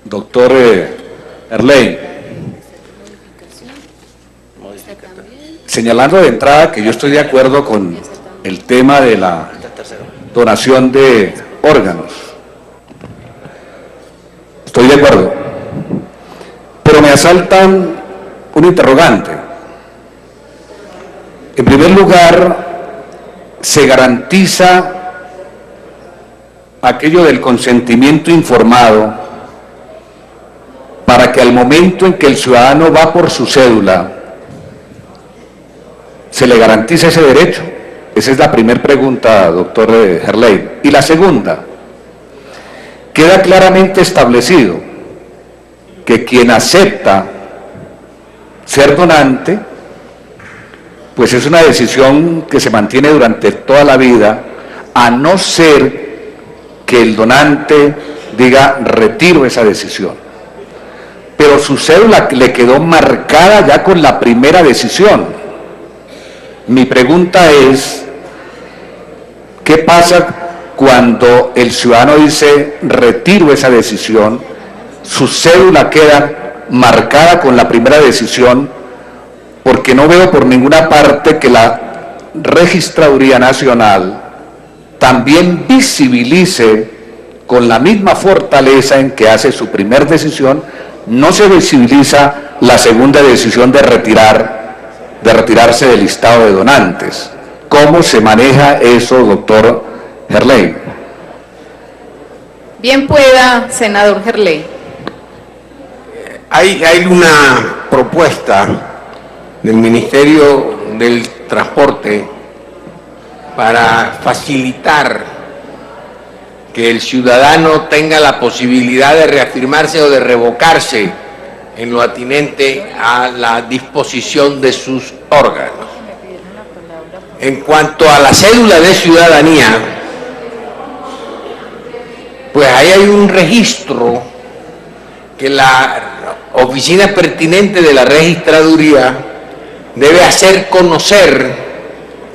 Doctor Herley, señalando de entrada que yo estoy de acuerdo con el tema de la donación de órganos. Estoy de acuerdo. Pero me asaltan un interrogante. En primer lugar, se garantiza aquello del consentimiento informado para que al momento en que el ciudadano va por su cédula, se le garantiza ese derecho. Esa es la primera pregunta, doctor Herley. Y la segunda, queda claramente establecido que quien acepta ser donante, pues es una decisión que se mantiene durante toda la vida, a no ser que el donante diga retiro esa decisión. Pero su cédula le quedó marcada ya con la primera decisión. Mi pregunta es, ¿qué pasa cuando el ciudadano dice retiro esa decisión? Su cédula queda marcada con la primera decisión, porque no veo por ninguna parte que la Registraduría Nacional también visibilice con la misma fortaleza en que hace su primera decisión, no se visibiliza la segunda decisión de retirarse del listado de donantes. ¿Cómo se maneja eso, doctor Herley? Bien pueda, senador Herley. Hay una propuesta del Ministerio del Transporte para facilitar que el ciudadano tenga la posibilidad de reafirmarse o de revocarse en lo atinente a la disposición de sus órganos. En cuanto a la cédula de ciudadanía, pues ahí hay un registro que la oficina pertinente de la registraduría debe hacer conocer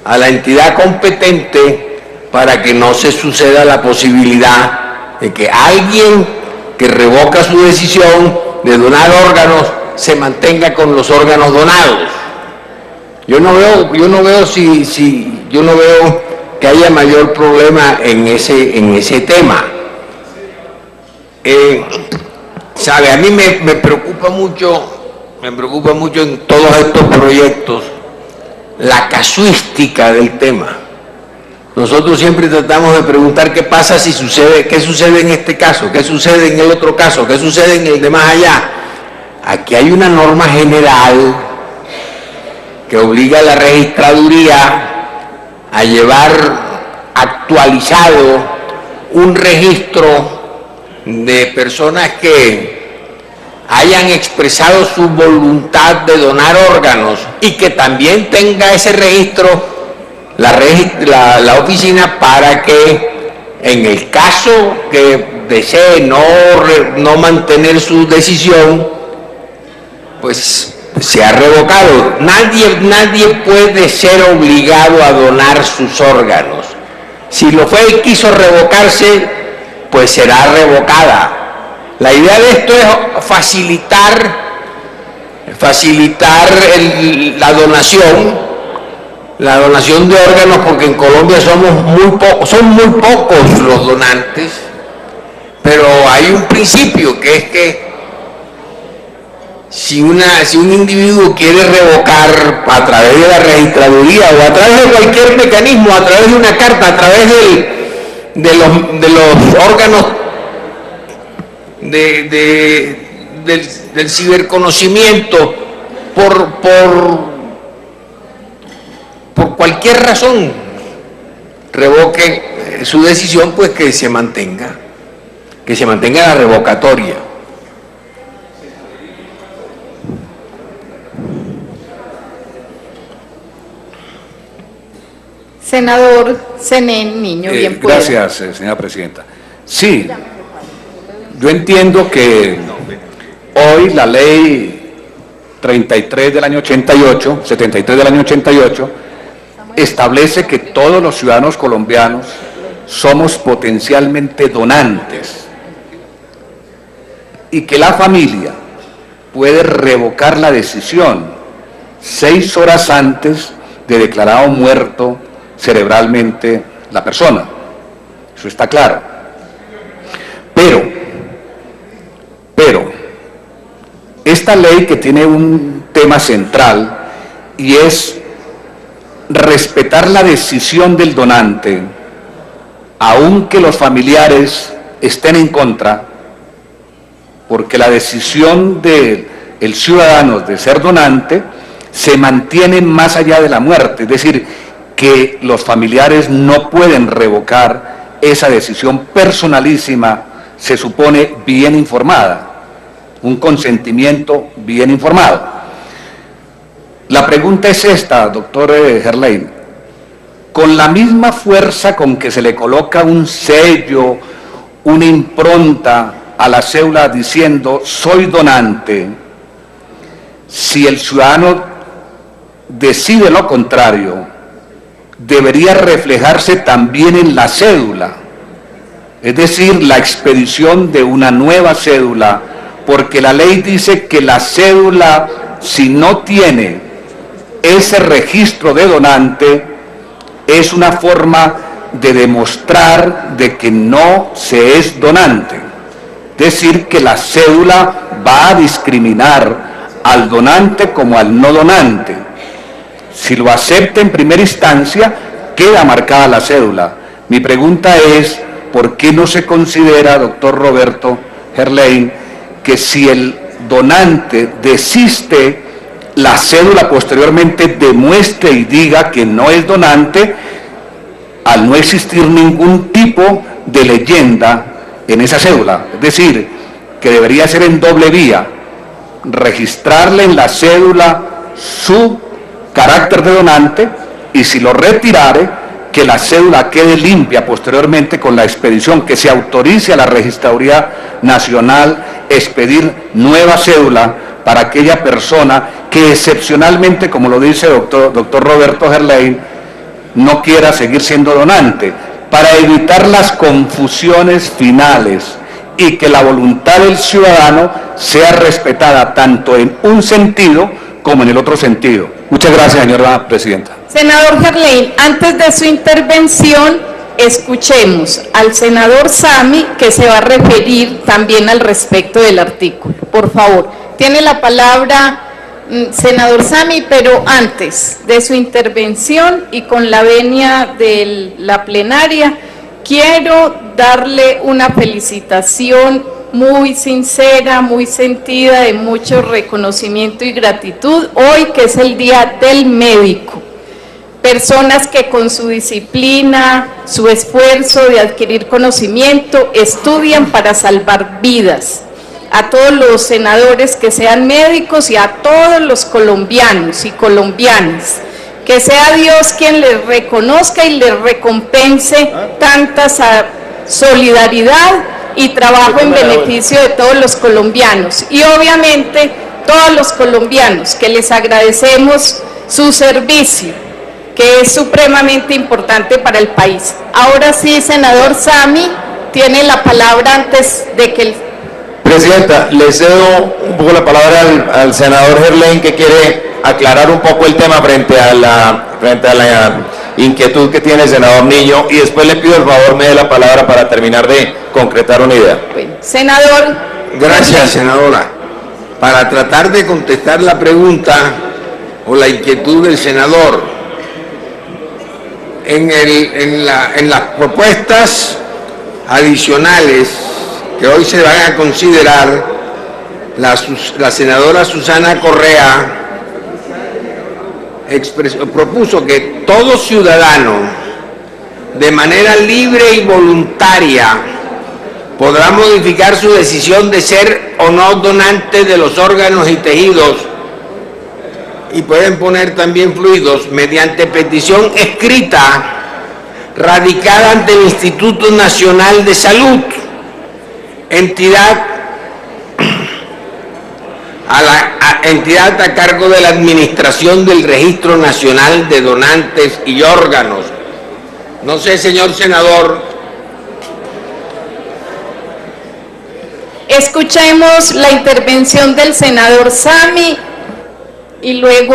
a la entidad competente para que no se suceda la posibilidad de que alguien que revoca su decisión de donar órganos se mantenga con los órganos donados. Yo no veo que haya mayor problema en ese tema. Sabe, a mí me preocupa mucho en todos estos proyectos la casuística del tema. Nosotros siempre tratamos de preguntar qué pasa si sucede, qué sucede en este caso, qué sucede en el otro caso, qué sucede en el de más allá. Aquí hay una norma general que obliga a la registraduría a llevar actualizado un registro de personas que hayan expresado su voluntad de donar órganos y que también tenga ese registro la oficina, para que en el caso que desee no mantener su decisión, pues sea revocado. Nadie puede ser obligado a donar sus órganos. Si lo fue y quiso revocarse, pues será revocada. La idea de esto es facilitar la donación de órganos, porque en Colombia son muy pocos los donantes, pero hay un principio que es que si un individuo quiere revocar a través de la registraduría o a través de cualquier mecanismo, a través de una carta, a través de los órganos del ciberconocimiento, por cualquier razón revoque su decisión, pues que se mantenga la revocatoria. Senador Zenén Niño, bien pueda. Gracias, señora presidenta. Sí, yo entiendo que hoy la ley 73 del año 88, 73 del año 88, establece que todos los ciudadanos colombianos somos potencialmente donantes. y que la familia puede revocar la decisión 6 horas antes de declarado muerto cerebralmente la persona. Eso está claro. Pero, esta ley que tiene un tema central y es respetar la decisión del donante, aunque los familiares estén en contra, porque la decisión del ciudadano de ser donante se mantiene más allá de la muerte, es decir, que los familiares no pueden revocar esa decisión personalísima, se supone bien informada, un consentimiento bien informado. La pregunta es esta, doctor Gerlain: con la misma fuerza con que se le coloca un sello, una impronta a la cédula diciendo soy donante, si el ciudadano decide lo contrario, debería reflejarse también en la cédula, es decir, la expedición de una nueva cédula, porque la ley dice que la cédula, si no tiene ese registro de donante, es una forma de demostrar de que no se es donante. Es decir, que la cédula va a discriminar al donante como al no donante. Si lo acepta en primera instancia, queda marcada la cédula. Mi pregunta es, ¿por qué no se considera, doctor Roberto Gerlain, que si el donante desiste, la cédula posteriormente demuestre y diga que no es donante, al no existir ningún tipo de leyenda en esa cédula? Es decir, que debería ser en doble vía, registrarle en la cédula su carácter de donante, y si lo retirare, que la cédula quede limpia posteriormente con la expedición, que se autorice a la Registraduría Nacional expedir nueva cédula para aquella persona que excepcionalmente, como lo dice doctor Roberto Gerlain, no quiera seguir siendo donante, para evitar las confusiones finales y que la voluntad del ciudadano sea respetada tanto en un sentido como en el otro sentido. Muchas gracias, señora presidenta. Senador Gerlain, antes de su intervención, escuchemos al senador Sami, que se va a referir también al respecto del artículo. Por favor, tiene la palabra senador Sami, pero antes de su intervención y con la venia de la plenaria, quiero darle una felicitación muy sincera, muy sentida, de mucho reconocimiento y gratitud, hoy que es el Día del Médico. Personas que con su disciplina, su esfuerzo de adquirir conocimiento, estudian para salvar vidas. A todos los senadores que sean médicos y a todos los colombianos y colombianas, que sea Dios quien les reconozca y les recompense tanta solidaridad y trabajo en beneficio de todos los colombianos, y obviamente todos los colombianos que les agradecemos su servicio, que es supremamente importante para el país. Ahora sí, senador Sami, tiene la palabra antes de que el... Presidenta, le cedo un poco la palabra al senador Gerlain, que quiere aclarar un poco el tema frente a la inquietud que tiene el senador Niño, y después le pido el favor me dé la palabra para terminar de concretar una idea. Bueno, senador. Gracias, senadora. Para tratar de contestar la pregunta o la inquietud del senador, en las propuestas adicionales que hoy se van a considerar, la senadora Susana Correa propuso que todo ciudadano, de manera libre y voluntaria, podrá modificar su decisión de ser o no donante de los órganos y tejidos, y pueden poner también fluidos, mediante petición escrita radicada ante el Instituto Nacional de Salud, entidad a cargo de la administración del Registro Nacional de Donantes y Órganos. No sé, señor senador. Escuchemos la intervención del senador Sami y luego,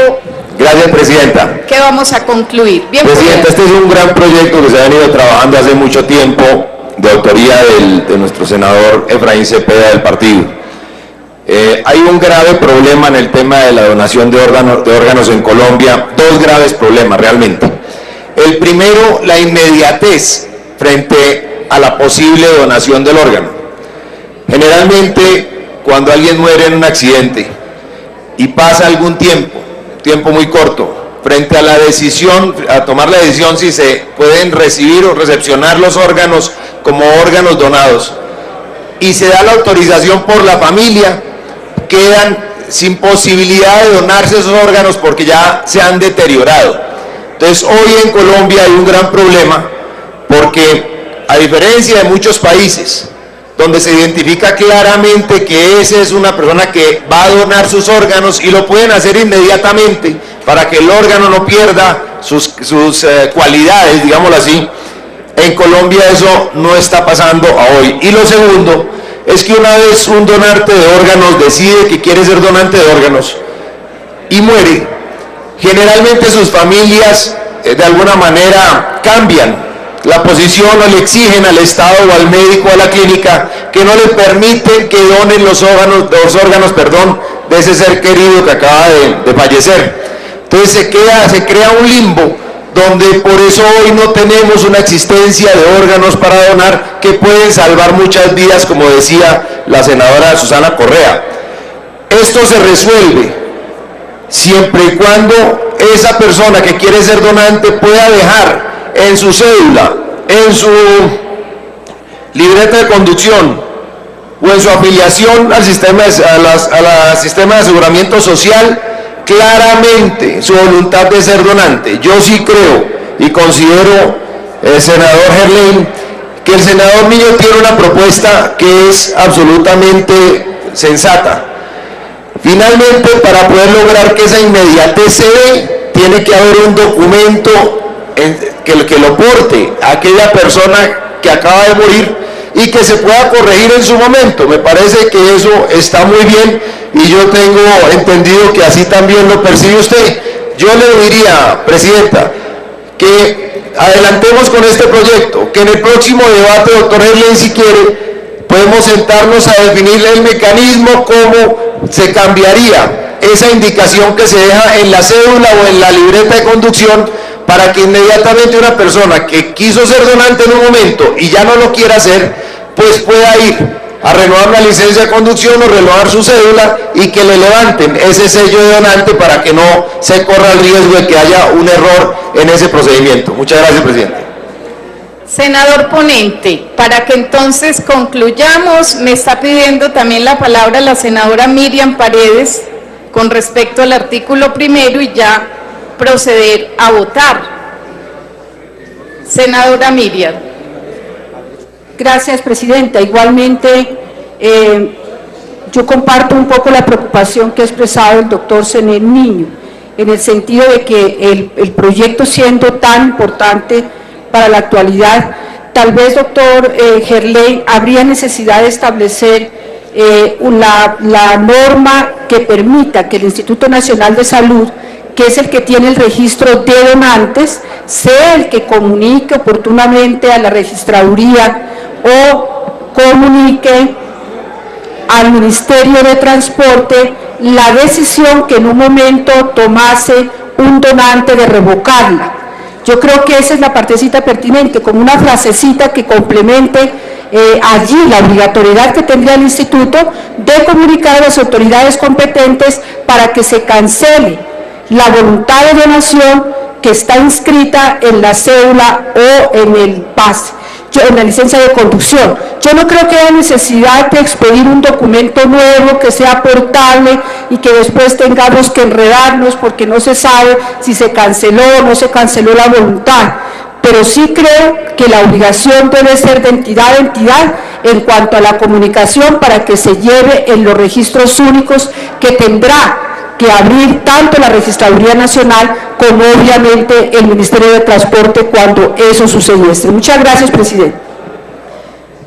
Gracias, Presidenta. ¿qué vamos a concluir? Bien, Presidenta, este es un gran proyecto que se ha venido trabajando hace mucho tiempo, de autoría de nuestro senador Efraín Cepeda del partido. Hay un grave problema en el tema de la donación de órganos en Colombia, dos graves problemas realmente. El primero, la inmediatez frente a la posible donación del órgano. Generalmente, cuando alguien muere en un accidente y pasa algún tiempo muy corto, frente a la decisión, a tomar la decisión si se pueden recibir o recepcionar los órganos como órganos donados, y se da la autorización por la familia, quedan sin posibilidad de donarse esos órganos porque ya se han deteriorado. Entonces, hoy en Colombia hay un gran problema porque, a diferencia de muchos países, donde se identifica claramente que esa es una persona que va a donar sus órganos y lo pueden hacer inmediatamente para que el órgano no pierda sus cualidades, digámoslo así, en Colombia eso no está pasando a hoy. Y lo segundo es que una vez un donante de órganos decide que quiere ser donante de órganos y muere, generalmente sus familias de alguna manera cambian la posición o le exigen al Estado o al médico o a la clínica que no le permiten que donen los órganos de ese ser querido que acaba de fallecer. Entonces se crea un limbo donde por eso hoy no tenemos una existencia de órganos para donar que pueden salvar muchas vidas, como decía la senadora Susana Correa. Esto se resuelve siempre y cuando esa persona que quiere ser donante pueda dejar en su cédula, en su libreta de conducción o en su afiliación al sistema de aseguramiento social claramente su voluntad de ser donante. Yo sí creo y considero, senador Gerlain, que el senador Niño tiene una propuesta que es absolutamente sensata. Finalmente, para poder lograr que esa inmediatez se dé, tiene que haber un documento que lo porte a aquella persona que acaba de morir y que se pueda corregir en su momento. Me parece que eso está muy bien y yo tengo entendido que así también lo percibe usted. Yo le diría, Presidenta, que adelantemos con este proyecto, que en el próximo debate, doctor Gerlain, si quiere, podemos sentarnos a definir el mecanismo, cómo se cambiaría esa indicación que se deja en la cédula o en la libreta de conducción, para que inmediatamente una persona que quiso ser donante en un momento y ya no lo quiera hacer, pues pueda ir a renovar la licencia de conducción o renovar su cédula y que le levanten ese sello de donante para que no se corra el riesgo de que haya un error en ese procedimiento. Muchas gracias, presidente. senador ponente, para que entonces concluyamos, me está pidiendo también la palabra la senadora Miriam Paredes con respecto al artículo primero y ya proceder a votar. Senadora Miriam. Gracias, Presidenta. Igualmente, yo comparto un poco la preocupación que ha expresado el doctor Zenet Niño, en el sentido de que el proyecto, siendo tan importante para la actualidad, tal vez, doctor Gerlain, habría necesidad de establecer la norma que permita que el Instituto Nacional de Salud, que es el que tiene el registro de donantes, sea el que comunique oportunamente a la registraduría o comunique al Ministerio de Transporte la decisión que en un momento tomase un donante de revocarla. Yo creo que esa es la partecita pertinente, como una frasecita que complemente allí la obligatoriedad que tendría el instituto de comunicar a las autoridades competentes para que se cancele la voluntad de donación que está inscrita en la cédula o en el pase, en la licencia de conducción. Yo no creo que haya necesidad de expedir un documento nuevo que sea portable y que después tengamos que enredarnos porque no se sabe si se canceló o no se canceló la voluntad. Pero sí creo que la obligación debe ser de entidad a entidad en cuanto a la comunicación para que se lleve en los registros únicos que tendrá que abrir tanto la Registraduría Nacional como obviamente el Ministerio de Transporte cuando eso sucediese. Muchas gracias, presidente.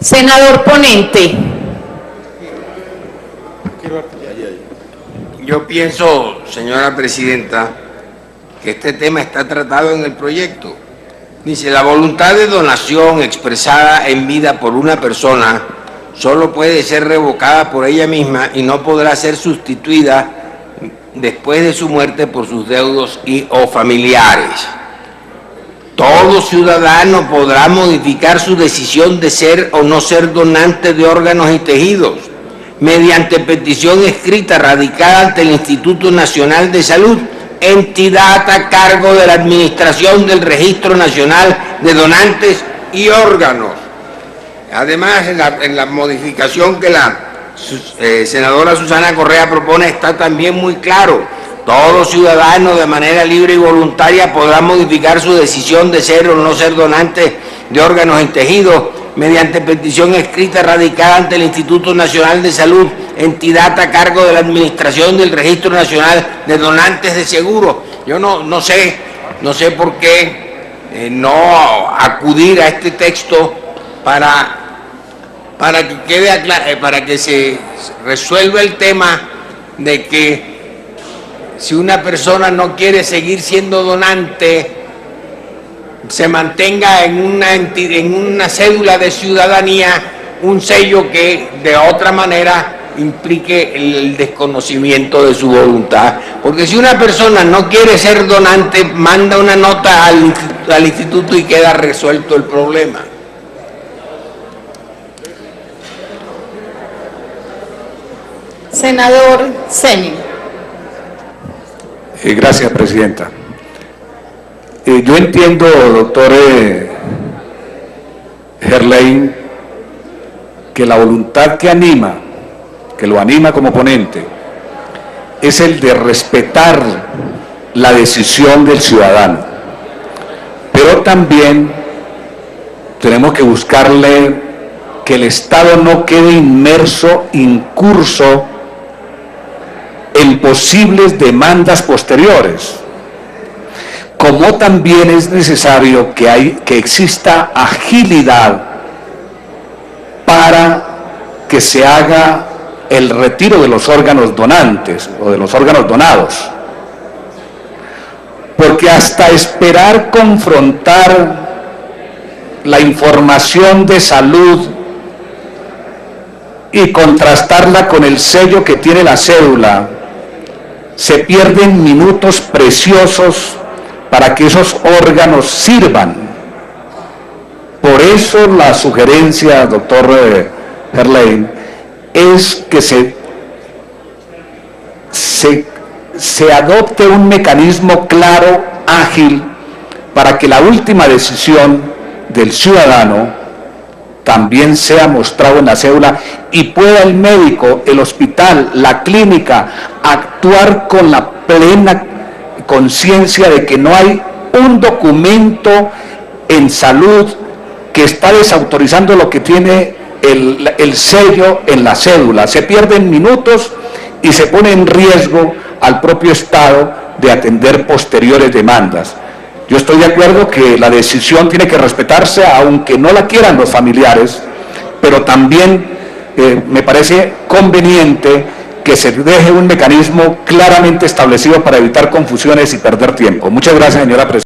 Senador ponente. Yo pienso, señora presidenta, que este tema está tratado en el proyecto. Dice, la voluntad de donación expresada en vida por una persona solo puede ser revocada por ella misma y no podrá ser sustituida después de su muerte por sus deudos o familiares. Todo ciudadano podrá modificar su decisión de ser o no ser donante de órganos y tejidos mediante petición escrita radicada ante el Instituto Nacional de Salud, entidad a cargo de la Administración del Registro Nacional de Donantes y Órganos. Además, en la modificación que la senadora Susana Correa propone está también muy claro. Todo ciudadano de manera libre y voluntaria podrá modificar su decisión de ser o no ser donante de órganos y tejidos mediante petición escrita radicada ante el Instituto Nacional de Salud, entidad a cargo de la Administración del Registro Nacional de Donantes de Seguro. Yo no sé por qué no acudir a este texto para que quede para que se resuelva el tema de que si una persona no quiere seguir siendo donante, se mantenga en una cédula de ciudadanía un sello que de otra manera implique el desconocimiento de su voluntad. Porque si una persona no quiere ser donante, manda una nota al instituto y queda resuelto el problema. Senador Seni. Gracias, presidenta. Yo entiendo, doctor Gerlain, que la voluntad que lo anima como ponente, es el de respetar la decisión del ciudadano. Pero también tenemos que buscarle que el Estado no quede incurso en posibles demandas posteriores, como también es necesario que exista agilidad para que se haga el retiro de los órganos donantes o de los órganos donados, porque hasta esperar confrontar la información de salud y contrastarla con el sello que tiene la cédula, se pierden minutos preciosos para que esos órganos sirvan. Por eso la sugerencia, doctor Gerlain, es que se adopte un mecanismo claro, ágil, para que la última decisión del ciudadano también sea mostrado en la cédula y pueda el médico, el hospital, la clínica actuar con la plena conciencia de que no hay un documento en salud que está desautorizando lo que tiene el sello en la cédula. Se pierden minutos y se pone en riesgo al propio Estado de atender posteriores demandas. Yo estoy de acuerdo que la decisión tiene que respetarse, aunque no la quieran los familiares, pero también me parece conveniente que se deje un mecanismo claramente establecido para evitar confusiones y perder tiempo. Muchas gracias, señora presidenta.